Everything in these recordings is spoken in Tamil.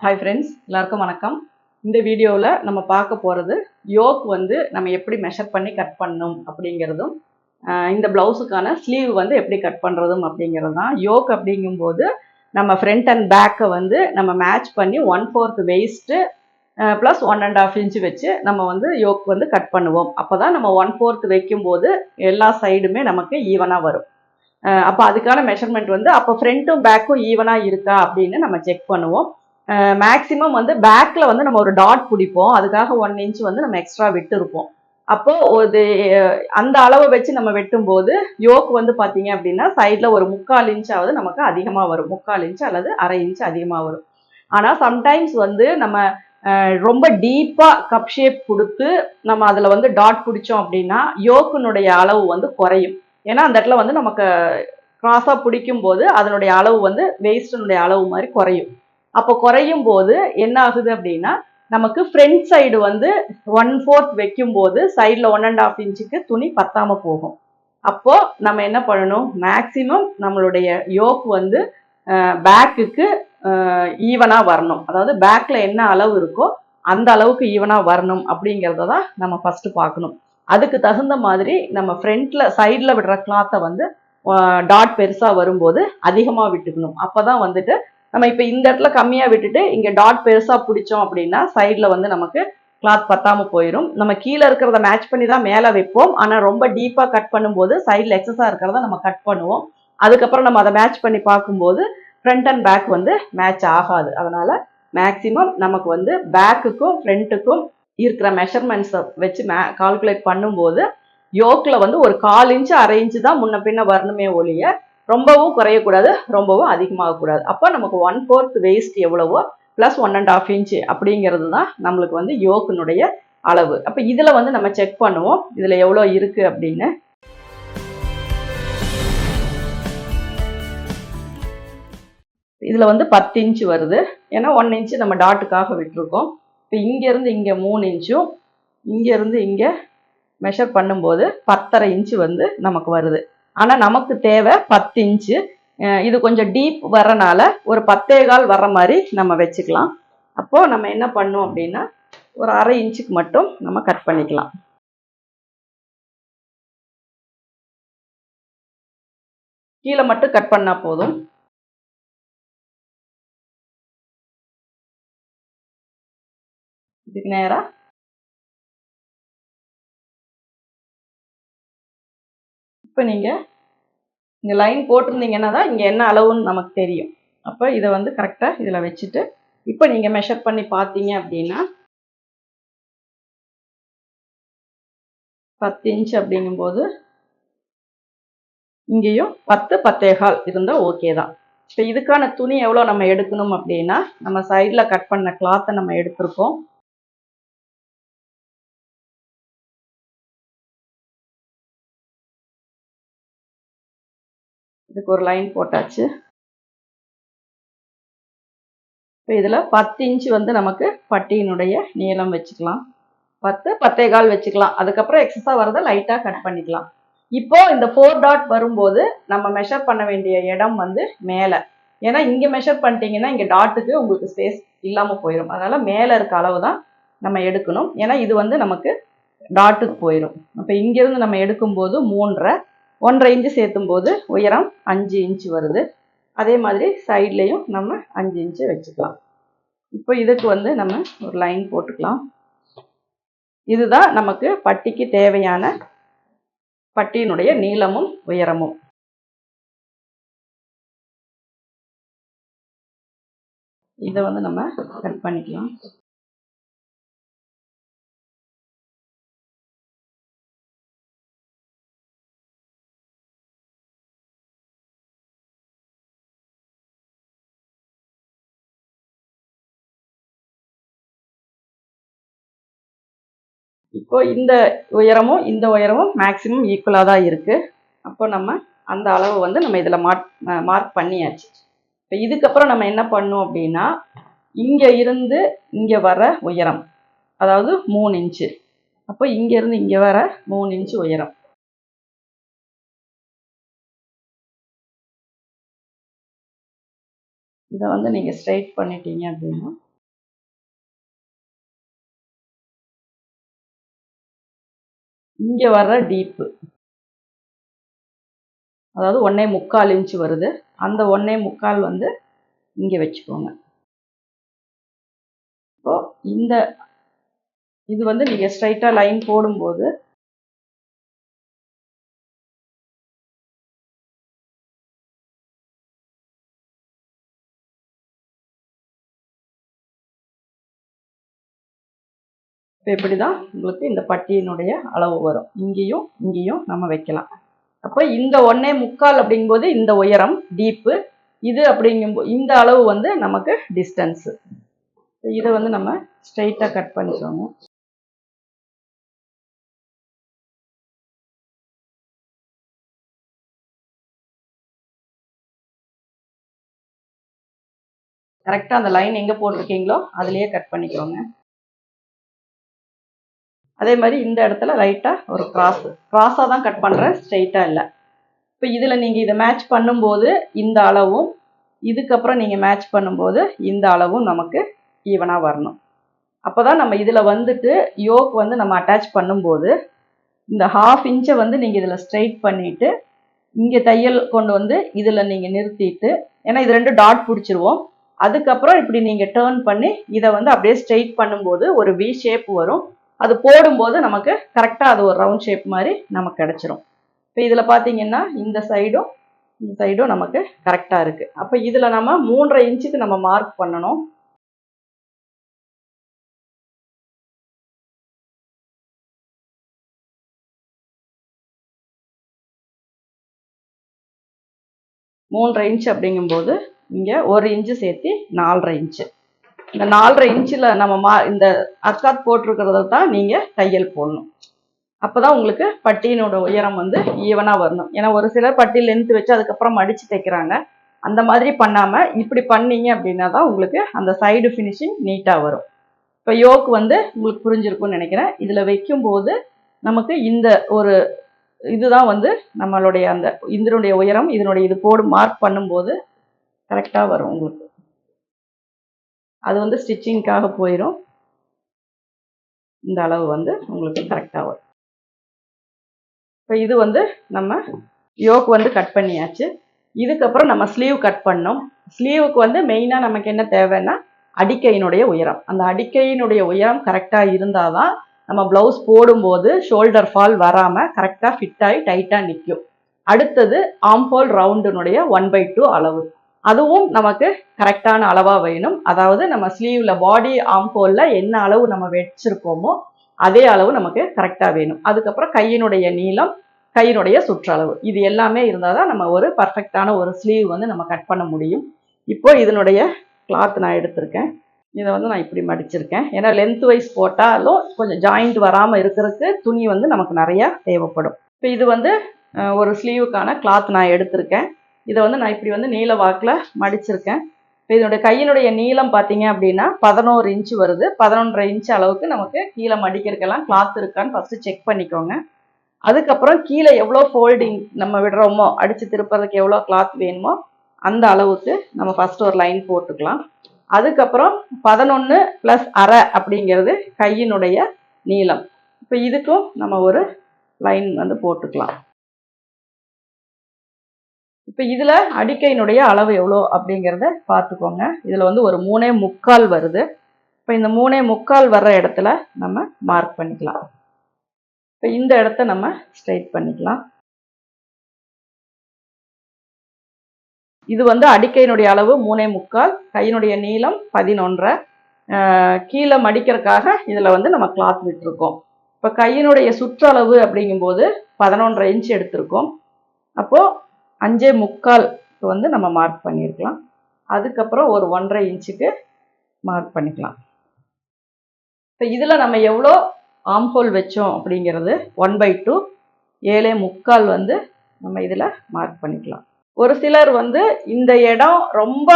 ஹாய் ஃப்ரெண்ட்ஸ், எல்லாருக்கும் வணக்கம். இந்த வீடியோவில் நம்ம பார்க்க போகிறது யோக் வந்து நம்ம எப்படி மெஷர் பண்ணி கட் பண்ணணும் அப்படிங்கிறதும், இந்த ப்ளவுஸுக்கான ஸ்லீவ் வந்து எப்படி கட் பண்ணுறதும் அப்படிங்கிறது தான். யோக் அப்படிங்கும்போது நம்ம ஃப்ரண்ட் அண்ட் பேக்கை வந்து நம்ம மேட்ச் பண்ணி 1/4 வெயிஸ்ட்டு ப்ளஸ் 1.5 இன்ச்சு வச்சு நம்ம வந்து யோக் வந்து கட் பண்ணுவோம். அப்போ தான் நம்ம 1/4 வைக்கும்போது எல்லா சைடுமே நமக்கு ஈவனாக வரும். அப்போ அதுக்கான மெஷர்மெண்ட் வந்து அப்போ ஃப்ரண்ட்டும் பேக்கும் ஈவனாக இருக்கா அப்படின்னு நம்ம செக் பண்ணுவோம். மேக்ஸிமம் வந்து பேக்ல வந்து நம்ம ஒரு டாட் பிடிப்போம். அதுக்காக 1 இன்ச் வந்து நம்ம எக்ஸ்ட்ரா விட்டு இருப்போம். அப்போ ஒரு அந்த அளவை வச்சு நம்ம வெட்டும்போது யோக் வந்து பார்த்தீங்க அப்படின்னா சைடில் ஒரு 3/4 இன்ச்சாவது நமக்கு அதிகமாக வரும். 3/4 இன்ச் அல்லது 1/2 இன்ச் அதிகமாக வரும். ஆனால் சம்டைம்ஸ் வந்து நம்ம ரொம்ப டீப்பாக கப் ஷேப் கொடுத்து நம்ம அதில் வந்து டாட் பிடிச்சோம் அப்படின்னா யோக்கினுடைய அளவு வந்து குறையும். ஏன்னா அந்த இடத்துல வந்து நமக்கு கிராஸாக பிடிக்கும் போது அதனுடைய அளவு வந்து வேஸ்டினுடைய அளவு மாதிரி குறையும். அப்போ குறையும் போது என்ன ஆகுது அப்படின்னா நமக்கு ஃப்ரண்ட் சைடு வந்து 1/4 வைக்கும் போது சைடில் 1.5 இன்ச்சுக்கு துணி பத்தாம போகும். அப்போ நம்ம என்ன பண்ணணும், மேக்சிமம் நம்மளுடைய யோக் வந்து பேக்குக்கு ஈவனா வரணும். அதாவது பேக்ல என்ன அளவு இருக்கோ அந்த அளவுக்கு ஈவனா வரணும் அப்படிங்கிறத தான் நம்ம ஃபர்ஸ்ட் பார்க்கணும். அதுக்கு தகுந்த மாதிரி நம்ம ஃப்ரண்ட்ல சைடில் விடுற கிளாத்தை வந்து டாட் பெருசா வரும்போது அதிகமா விட்டுக்கணும். அப்பதான் வந்துட்டு நம்ம இப்போ இந்த இடத்துல கம்மியாக விட்டுட்டு இங்கே டாட் பெருசாக பிடிச்சோம் அப்படின்னா சைடில் வந்து நமக்கு கிளாத் பத்தாமல் போயிடும். நம்ம கீழே இருக்கிறத மேட்ச் பண்ணி தான் மேலே வைப்போம். ஆனால் ரொம்ப டீப்பாக கட் பண்ணும்போது சைடில் எக்ஸஸாக இருக்கிறத நம்ம கட் பண்ணுவோம். அதுக்கப்புறம் நம்ம அதை மேட்ச் பண்ணி பார்க்கும்போது ஃப்ரண்ட் அண்ட் பேக் வந்து மேட்ச் ஆகாது. அதனால மேக்சிமம் நமக்கு வந்து பேக்குக்கும் ஃப்ரண்ட்டுக்கும் இருக்கிற மெஷர்மெண்ட்ஸை வச்சு கால்குலேட் பண்ணும்போது யோக்கில் வந்து ஒரு 1/4 இன்ச்சு 1/2 இன்ச்சு தான் முன்ன பின்ன வரணுமே ஒழிய ரொம்பவும் குறையக்கூடாது, ரொம்பவும் அதிகமாகக்கூடாது. அப்போ நமக்கு 1/4 வெயிஸ்ட் எவ்வளவோ ப்ளஸ் 1.5 இன்ச்சு அப்படிங்கிறது தான் நம்மளுக்கு வந்து யோக்கினுடைய அளவு. அப்போ இதில் வந்து நம்ம செக் பண்ணுவோம் இதில் எவ்வளோ இருக்கு அப்படின்னு. இதில் வந்து 10 இன்ச்சு வருது. ஏன்னா 1 இன்ச்சு நம்ம டாட்டுக்காக விட்டுருக்கோம். இப்போ இங்கேருந்து இங்கே 3 இன்ச்சும் இங்கேருந்து இங்கே மெஷர் பண்ணும்போது 10.5 இன்ச்சு வந்து நமக்கு வருது. ஆனால் நமக்கு தேவை 10 இன்ச்சு. இது கொஞ்சம் டீப் வரனால ஒரு 10.25 வர்ற மாதிரி நம்ம வச்சுக்கலாம். அப்போ நம்ம என்ன பண்ணோம் அப்படின்னா ஒரு 1/2 இன்ச்சுக்கு மட்டும் நம்ம கட் பண்ணிக்கலாம். கீழே மட்டும் கட் பண்ணா போதும். இதுக்கு நேரா இப்போ நீங்கள் இங்கே லைன் போட்டிருந்தீங்கன்னா தான் இங்கே என்ன அளவுன்னு நமக்கு தெரியும். அப்போ இதை வந்து கரெக்டாக இதில் வச்சுட்டு இப்போ நீங்கள் மெஷர் பண்ணி பார்த்தீங்க அப்படின்னா 10 இன்ச் அப்படிங்கும்போது இங்கேயும் 10 10.25 இருந்தால் ஓகே தான். இப்போ இதுக்கான துணி எவ்வளோ நம்ம எடுக்கணும் அப்படின்னா நம்ம சைடில் கட் பண்ண கிளாத்தை நம்ம எடுத்திருக்கோம். இதுக்கு ஒரு லைன் போட்டாச்சு. இப்போ இதில் 10 இன்ச்சு வந்து நமக்கு பட்டியினுடைய நீளம் வச்சுக்கலாம். 10 10.25 வச்சுக்கலாம். அதுக்கப்புறம் எக்ஸஸாக வரதை லைட்டாக கட் பண்ணிக்கலாம். இப்போ இந்த 4 டாட் வரும்போது நம்ம மெஷர் பண்ண வேண்டிய இடம் வந்து மேலே. ஏன்னா இங்கே மெஷர் பண்ணிட்டீங்கன்னா இங்கே டாட்டுக்கு உங்களுக்கு ஸ்பேஸ் இல்லாமல் போயிடும். அதனால் மேலே இருக்க அளவு தான் நம்ம எடுக்கணும். ஏன்னா இது வந்து நமக்கு டாட்டுக்கு போயிடும். அப்போ இங்கேருந்து நம்ம எடுக்கும்போது 1.5 இன்ச்சு சேர்த்தும் போது உயரம் 5 இன்ச்சு வருது. அதே மாதிரி சைட்லேயும் நம்ம 5 இன்ச்சு வச்சுக்கலாம். இப்போ இதுக்கு வந்து நம்ம ஒரு லைன் போட்டுக்கலாம். இதுதான் நமக்கு பட்டிக்கு தேவையான பட்டியினுடைய நீளமும் உயரமும். இதை வந்து நம்ம கட் பண்ணிக்கலாம். இப்போ இந்த உயரமும் இந்த உயரமும் மேக்சிமம் ஈக்குவலாக தான் இருக்குது. அப்போ நம்ம அந்த அளவு வந்து நம்ம இதில் மார்க் பண்ணியாச்சு. இப்போ இதுக்கப்புறம் நம்ம என்ன பண்ணோம் அப்படின்னா இங்கே இருந்து இங்கே வர உயரம் அதாவது 3 இன்ச்சு. அப்போ இங்கேருந்து இங்கே வர 3 இன்ச்சு உயரம். இதை வந்து நீங்கள் ஸ்ட்ரைட் பண்ணிட்டீங்க அப்படின்னா இங்கே வர்ற டீப்பு, அதாவது 1.25 இன்ச் வருது. அந்த 1.25 வந்து இங்கே வச்சுக்கோங்க. இப்போ இந்த இது வந்து நீங்கள் ஸ்ட்ரைட்டாக லைன் போடும்போது இப்போ இப்படி தான் உங்களுக்கு இந்த பட்டியினுடைய அளவு வரும். இங்கேயும் இங்கேயும் நம்ம வைக்கலாம். அப்போ இந்த 1.25 அப்படிங்கும்போது இந்த உயரம் டீப்பு, இது அப்படிங்கும்போது இந்த அளவு வந்து நமக்கு டிஸ்டன்ஸு. இதை வந்து நம்ம ஸ்ட்ரைட்டாக கட் பண்ணிக்கோங்க. கரெக்டாக அந்த லைன் எங்கே போட்டிருக்கீங்களோ அதுலேயே கட் பண்ணிக்கோங்க. அதே மாதிரி இந்த இடத்துல லைட்டாக ஒரு கிராஸாக தான் கட் பண்ணுறேன், ஸ்ட்ரெயிட்டாக இல்லை. இப்போ இதில் நீங்கள் இதை மேட்ச் பண்ணும்போது இந்த அளவும், இதுக்கப்புறம் நீங்கள் மேட்ச் பண்ணும்போது இந்த அளவும் நமக்கு ஈவனாக வரணும். அப்போ தான் நம்ம இதில் வந்துட்டு யோக் வந்து நம்ம அட்டாச் பண்ணும்போது இந்த 1/2 இன்ச்சை வந்து நீங்கள் இதில் ஸ்ட்ரெயிட் பண்ணிவிட்டு இங்கே தையல் கொண்டு வந்து இதில் நீங்கள் நிறுத்திட்டு, ஏன்னா இது 2 டாட் பிடிச்சிருவோம். அதுக்கப்புறம் இப்படி நீங்கள் டேர்ன் பண்ணி இதை வந்து அப்படியே ஸ்ட்ரெயிட் பண்ணும்போது ஒரு வி ஷேப் வரும். அது போடும்போது நமக்கு கரெக்டாக அது ஒரு ரவுண்ட் ஷேப் மாதிரி நமக்கு கிடச்சிரும். இப்போ இதில் பார்த்தீங்கன்னா இந்த சைடும் நமக்கு கரெக்டாக இருக்குது. அப்போ இதில் நம்ம 3.5 இன்ச்சுக்கு நம்ம மார்க் பண்ணணும். மூன்றரை இன்ச் அப்படிங்கும்போது இங்கே 1 இன்ச்சு சேர்த்து 4.5 இன்ச்சு. இந்த 4.5 இன்ச்சில் நம்ம இந்த அக்காத் போட்டிருக்கிறத தான் நீங்கள் தையல் போடணும். அப்போ தான் உங்களுக்கு பட்டியினோட உயரம் வந்து ஈவனாக வரணும். ஏன்னா ஒரு சிலர் பட்டி லென்த் வச்சு அதுக்கப்புறம் மடித்து தைக்கிறாங்க. அந்த மாதிரி பண்ணாமல் இப்படி பண்ணீங்க அப்படின்னா தான் உங்களுக்கு அந்த சைடு ஃபினிஷிங் நீட்டாக வரும். இப்போ யோக் வந்து உங்களுக்கு புரிஞ்சிருக்கும்னு நினைக்கிறேன். இதில் வைக்கும்போது நமக்கு இந்த ஒரு இதுதான் வந்து நம்மளுடைய அந்த இதனுடைய உயரம், இதனுடைய இது போடு மார்க் பண்ணும்போது கரெக்டாக வரும் உங்களுக்கு. அது வந்து ஸ்டிச்சிங்காக போயிடும். இந்த அளவு வந்து உங்களுக்கு கரெக்டாக வரும். இப்போ இது வந்து நம்ம யோக் வந்து கட் பண்ணியாச்சு. இதுக்கப்புறம் நம்ம ஸ்லீவ் கட் பண்ணோம். ஸ்லீவுக்கு வந்து மெயினாக நமக்கு என்ன தேவைன்னா அடிக்கையினுடைய உயரம். அந்த அடிக்கையினுடைய உயரம் கரெக்டாக இருந்தால் தான் நம்ம ப்ளவுஸ் போடும்போது ஷோல்டர் ஃபால் வராமல் கரெக்டாக ஃபிட் ஆகி டைட்டாக நிற்கும். அடுத்தது ஆம்ஹோல் ரவுண்டினுடைய 1/2 அளவு, அதுவும் நமக்கு கரெக்டான அளவாக வேணும். அதாவது நம்ம ஸ்லீவில் பாடி ஆம்ஹோலில் என்ன அளவு நம்ம வச்சிருக்கோமோ அதே அளவு நமக்கு கரெக்டாக வேணும். அதுக்கப்புறம் கையினுடைய நீளம், கையினுடைய சுற்றளவு, இது எல்லாமே இருந்தால் தான் நம்ம ஒரு பர்ஃபெக்டான ஒரு ஸ்லீவ் வந்து நம்ம கட் பண்ண முடியும். இப்போ இதனுடைய கிளாத் நான் எடுத்திருக்கேன். இதை வந்து நான் இப்படி மடிச்சிருக்கேன். ஏன்னா லென்த் வைஸ் போட்டாலும் கொஞ்சம் ஜாயிண்ட் வராமல் இருக்கிறதுக்கு துணி வந்து நமக்கு நிறையா தேவைப்படும். இப்போ இது வந்து ஒரு ஸ்லீவுக்கான கிளாத் நான் எடுத்திருக்கேன். இதை வந்து நான் இப்படி வந்து நீல வாக்கில் மடிச்சிருக்கேன். இப்போ இதனுடைய கையினுடைய நீளம் பார்த்தீங்க அப்படின்னா 11 இன்ச்சு வருது. 11.5 இன்ச்சு அளவுக்கு நமக்கு கீழே மடிக்கிறதுக்கெல்லாம் கிளாத் இருக்கான்னு ஃபஸ்ட்டு செக் பண்ணிக்கோங்க. அதுக்கப்புறம் கீழே எவ்வளோ ஃபோல்டிங் நம்ம விடுறோமோ, அடித்து திருப்பறதுக்கு எவ்வளோ கிளாத் வேணுமோ அந்த அளவுக்கு நம்ம ஃபஸ்ட்டு ஒரு லைன் போட்டுக்கலாம். அதுக்கப்புறம் 11 + அரை அப்படிங்கிறது கையினுடைய நீளம். இப்போ இதுக்கும் நம்ம ஒரு லைன் வந்து போட்டுக்கலாம். இப்போ இதில் அடிக்கையினுடைய அளவு எவ்வளோ அப்படிங்கிறத பார்த்துக்கோங்க. இதில் வந்து ஒரு 3.25 வருது. இப்போ இந்த 3.25 வர்ற இடத்துல நம்ம மார்க் பண்ணிக்கலாம். இப்போ இந்த இடத்த நம்ம ஸ்ட்ரைட் பண்ணிக்கலாம். இது வந்து அடிக்கையினுடைய அளவு 3.25, கையினுடைய நீளம் 11. கீழே மடிக்கிறதுக்காக இதில் வந்து நம்ம கிளாத் விட்டுருக்கோம். இப்போ கையினுடைய சுற்றளவு அப்படிங்கும்போது 11.5 இன்ச்சு எடுத்திருக்கோம். அப்போது 5.25 வந்து நம்ம மார்க் பண்ணியிருக்கலாம். அதுக்கப்புறம் ஒரு 1.5 இன்ச்சுக்கு மார்க் பண்ணிக்கலாம். இப்போ இதில் நம்ம எவ்வளோ ஆம்ஹோல் வச்சோம் அப்படிங்கிறது 1/2, 7.25 வந்து நம்ம இதில் மார்க் பண்ணிக்கலாம். ஒரு சிலர் வந்து இந்த இடம் ரொம்ப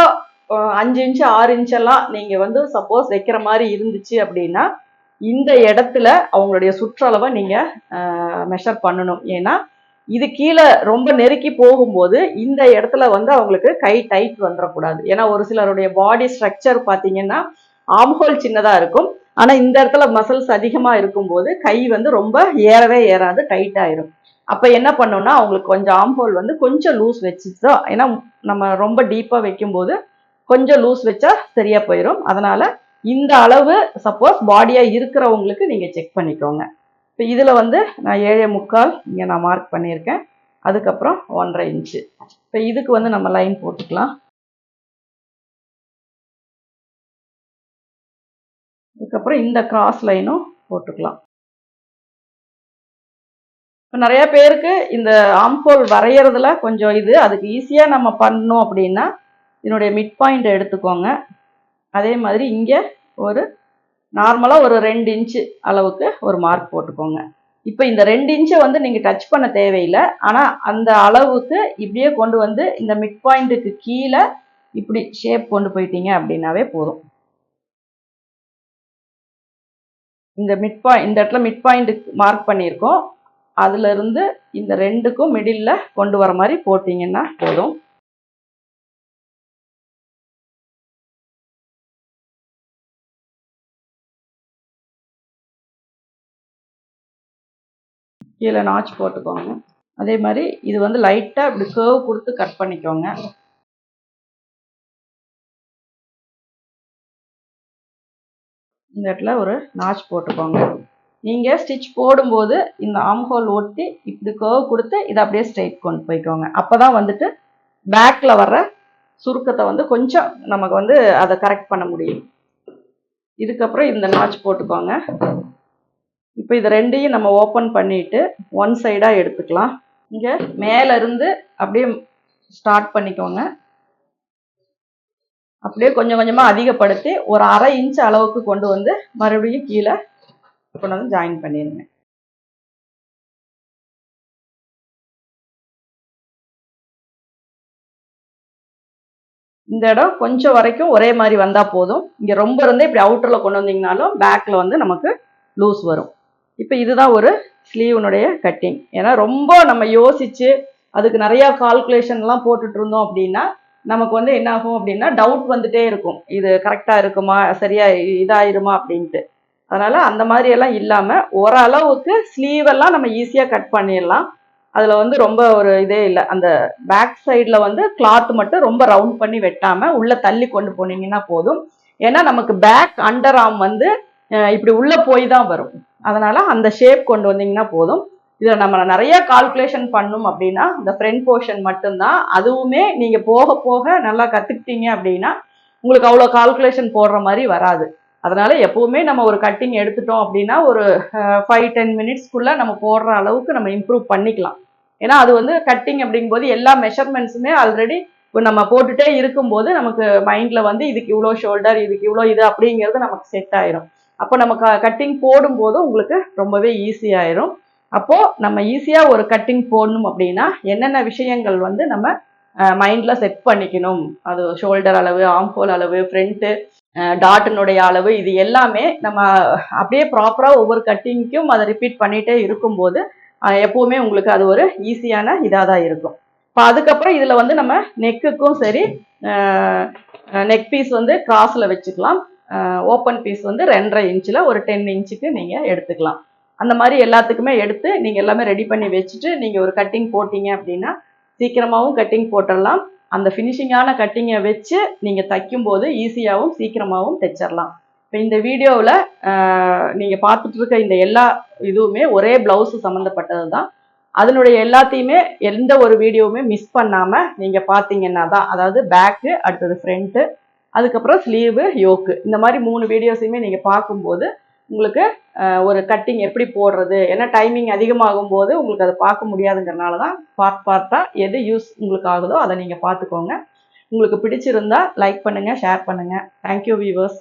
5 இன்ச்சு 6 இன்ச்செல்லாம் நீங்கள் வந்து சப்போஸ் வைக்கிற மாதிரி இருந்துச்சு அப்படின்னா இந்த இடத்துல அவங்களுடைய சுற்றளவை நீங்கள் மெஷர் பண்ணணும். ஏன்னா இது கீழே ரொம்ப நெருக்கி போகும்போது இந்த இடத்துல வந்து அவங்களுக்கு கை டைட் வந்துடக்கூடாது. ஏன்னா ஒரு சிலருடைய பாடி ஸ்ட்ரக்சர் பார்த்தீங்கன்னா ஆம்ஹோல் சின்னதாக இருக்கும், ஆனால் இந்த இடத்துல மசில்ஸ் அதிகமாக இருக்கும்போது கை வந்து ரொம்ப ஏறவே ஏறாது, டைட் ஆயிரும். அப்போ என்ன பண்ணோம்னா அவங்களுக்கு கொஞ்சம் ஆர்ம் ஹோல் வந்து கொஞ்சம் லூஸ் வச்சுட்டோம். ஏன்னா நம்ம ரொம்ப டீப்பாக வைக்கும்போது கொஞ்சம் லூஸ் வச்சா சரியா போயிடும். அதனால இந்த அளவு சப்போஸ் பாடியா இருக்கிறவங்களுக்கு நீங்க செக் பண்ணிக்கோங்க. இப்போ இதுல வந்து நான் 7.25 இங்க நான் மார்க் பண்ணியிருக்கேன். அதுக்கப்புறம் 1.5 இன்ச்சு. இப்போ இதுக்கு வந்து நம்ம லைன் போட்டுக்கலாம். அதுக்கப்புறம் இந்த கிராஸ் லைனும் போட்டுக்கலாம். இப்போ நிறைய பேருக்கு இந்த ஆம்ஹோல் வரைகிறதுல கொஞ்சம் அதுக்கு ஈஸியா நம்ம பண்ணணும் அப்படின்னா இதனுடைய மிட் பாயிண்ட் எடுத்துக்கோங்க. அதே மாதிரி இங்கே ஒரு நார்மலாக ஒரு 2 இன்ச்சு அளவுக்கு ஒரு மார்க் போட்டுக்கோங்க. இப்போ இந்த 2 இன்ச்சை வந்து நீங்கள் டச் பண்ண தேவையில்லை. ஆனால் அந்த அளவுக்கு இப்படியே கொண்டு வந்து இந்த மிட் பாயிண்ட்டுக்கு கீழே இப்படி ஷேப் கொண்டு போயிட்டீங்க அப்படின்னாவே போதும். இந்த இடத்துல மிட் பாயிண்ட் மார்க் பண்ணியிருக்கோம். அதுல இருந்து இந்த 2க்கும் மிடில்ல கொண்டு வர மாதிரி போட்டீங்கன்னா போதும். கீழே நாச் போட்டுக்கோங்க. அதே மாதிரி இது வந்து லைட்டா இப்படி கர்வ் கொடுத்து கட் பண்ணிக்கோங்க. இந்த இடத்துல ஒரு நாச் போட்டுக்கோங்க. நீங்க ஸ்டிச் போடும்போது இந்த ஆர்ம் ஹோல் ஒட்டி இப்படி கர்வ் கொடுத்து இதை அப்படியே ஸ்ட்ரைட் கொண்டு போய்க்கோங்க. அப்பதான் வந்துட்டு பேக்ல வர்ற சுருக்கத்தை வந்து கொஞ்சம் நமக்கு வந்து அதை கரெக்ட் பண்ண முடியும். இதுக்கப்புறம் இந்த நாச் போட்டுக்கோங்க. இப்போ இது ரெண்டையும் நம்ம ஓப்பன் பண்ணிட்டு ஒன் சைடா எடுத்துக்கலாம். இங்க மேல இருந்து அப்படியே ஸ்டார்ட் பண்ணிக்கோங்க. அப்படியே கொஞ்சம் கொஞ்சமா அதிகப்படுத்தி ஒரு 1/2 இன்ச் அளவுக்கு கொண்டு வந்து மறுபடியும் கீழே கொண்டு வந்து ஜாயின் பண்ணிடுங்க. இந்த இடம் கொஞ்சம் வரைக்கும் ஒரே மாதிரி வந்தா போதும். இங்க ரொம்ப இருந்து இப்படி அவுட்டர்ல கொண்டு வந்தீங்கனாலும் பேக்ல வந்து நமக்கு லூஸ் வரும். இப்போ இதுதான் ஒரு ஸ்லீவனுடைய கட்டிங். ஏன்னா ரொம்ப நம்ம யோசிச்சு அதுக்கு நிறைய கால்குலேஷன்லாம் போட்டுட்டு இருந்தோம் அப்படின்னா நமக்கு வந்து என்ன ஆகும் அப்படின்னா டவுட் வந்துட்டே இருக்கும். இது கரெக்டா இருக்குமா, சரியா இதாயிருமா அப்படின்ட்டு. அதனால அந்த மாதிரி எல்லாம் இல்லாம ஓரளவுக்கு ஸ்லீவ் எல்லாம் நம்ம ஈஸியா கட் பண்ணிடலாம். அதுல வந்து ரொம்ப ஒரு இதே இல்லை. அந்த பேக் சைட்ல வந்து கிளாத் மட்டும் ரொம்ப ரவுண்ட் பண்ணி வெட்டாம உள்ள தள்ளி கொண்டு போனீங்கன்னா போதும். ஏன்னா நமக்கு பேக் அண்டர் ஆர்ம் வந்து இப்படி உள்ள போய் தான் வரும். அதனால அந்த ஷேப் கொண்டு வந்தீங்கன்னா போதும். இதில் நம்ம நிறைய கால்குலேஷன் பண்ணும் அப்படின்னா இந்த ஃப்ரண்ட் போர்ஷன் மட்டும்தான். அதுவுமே நீங்க போக போக நல்லா கத்துக்கிட்டீங்க அப்படின்னா உங்களுக்கு அவ்வளோ கால்குலேஷன் போடுற மாதிரி வராது. அதனால எப்பவுமே நம்ம ஒரு கட்டிங் எடுத்துட்டோம் அப்படின்னா ஒரு 5-10 மினிட்ஸ்க்குள்ள நம்ம போடுற அளவுக்கு நம்ம இம்ப்ரூவ் பண்ணிக்கலாம். ஏன்னா அது வந்து கட்டிங் அப்படிங்கும்போது எல்லா மெஷர்மெண்ட்ஸுமே ஆல்ரெடி இப்போ நம்ம போட்டுட்டே இருக்கும்போது நமக்கு மைண்ட்ல வந்து இதுக்கு இவ்வளோ ஷோல்டர், இதுக்கு இவ்வளோ இது அப்படிங்கிறது நமக்கு செட் ஆயிரும். அப்போ நம்ம கட்டிங் போடும்போது உங்களுக்கு ரொம்பவே ஈஸியாயிரும். அப்போ நம்ம ஈஸியா ஒரு கட்டிங் போடணும் அப்படின்னா என்னென்ன விஷயங்கள் வந்து நம்ம மைண்ட்ல செட் பண்ணிக்கணும், அது ஷோல்டர் அளவு, ஆர்ம் ஹோல் அளவு, ஃப்ரண்ட்டு டாட்டினுடைய அளவு, இது எல்லாமே நம்ம அப்படியே ப்ராப்பரா ஒவ்வொரு கட்டிங்க்கும் அதை ரிப்பீட் பண்ணிட்டே இருக்கும்போது எப்பவுமே உங்களுக்கு அது ஒரு ஈஸியான இதாக தான் இருக்கும். இப்போ அதுக்கப்புறம் இதுல வந்து நம்ம நெக்குக்கும் சரி நெக் பீஸ் வந்து கிராஸ்ல வச்சுக்கலாம். ஓப்பன் பீஸ் வந்து 2.5 இன்ச்சில் ஒரு 10 இன்ச்சுக்கு நீங்க எடுத்துக்கலாம். அந்த மாதிரி எல்லாத்துக்குமே எடுத்து நீங்க எல்லாமே ரெடி பண்ணி வச்சுட்டு நீங்க ஒரு கட்டிங் போட்டீங்க அப்படின்னா சீக்கிரமாவும் கட்டிங் போட்டுடலாம். அந்த ஃபினிஷிங்கான கட்டிங்கை வச்சு நீங்க தைக்கும் போது ஈஸியாகவும் சீக்கிரமாகவும் தைச்சிடலாம். இப்போ இந்த வீடியோவில் நீங்க பார்த்துட்டு இருக்க இந்த எல்லா இதுவுமே ஒரே பிளவுஸ் சம்மந்தப்பட்டது தான். அதனுடைய எல்லாத்தையுமே எந்த ஒரு வீடியோவுமே மிஸ் பண்ணாம நீங்க பார்த்தீங்கன்னா தான், அதாவது பேக்கு, அடுத்தது ஃப்ரண்ட்டு, அதுக்கப்புறம் ஸ்லீவு, யோக்கு, இந்த மாதிரி 3 வீடியோஸையுமே நீங்க பார்க்கும்போது உங்களுக்கு ஒரு கட்டிங் எப்படி போடுறது, ஏன்னா டைமிங் அதிகமாகும் போது உங்களுக்கு அதை பார்க்க முடியாதுங்கிறனால தான் பார்ட்டாக எது யூஸ் உங்களுக்கு ஆகுதோ அதை நீங்கள் பார்த்துக்கோங்க. உங்களுக்கு பிடிச்சிருந்தா லைக் பண்ணுங்கள், ஷேர் பண்ணுங்கள். Thank you viewers.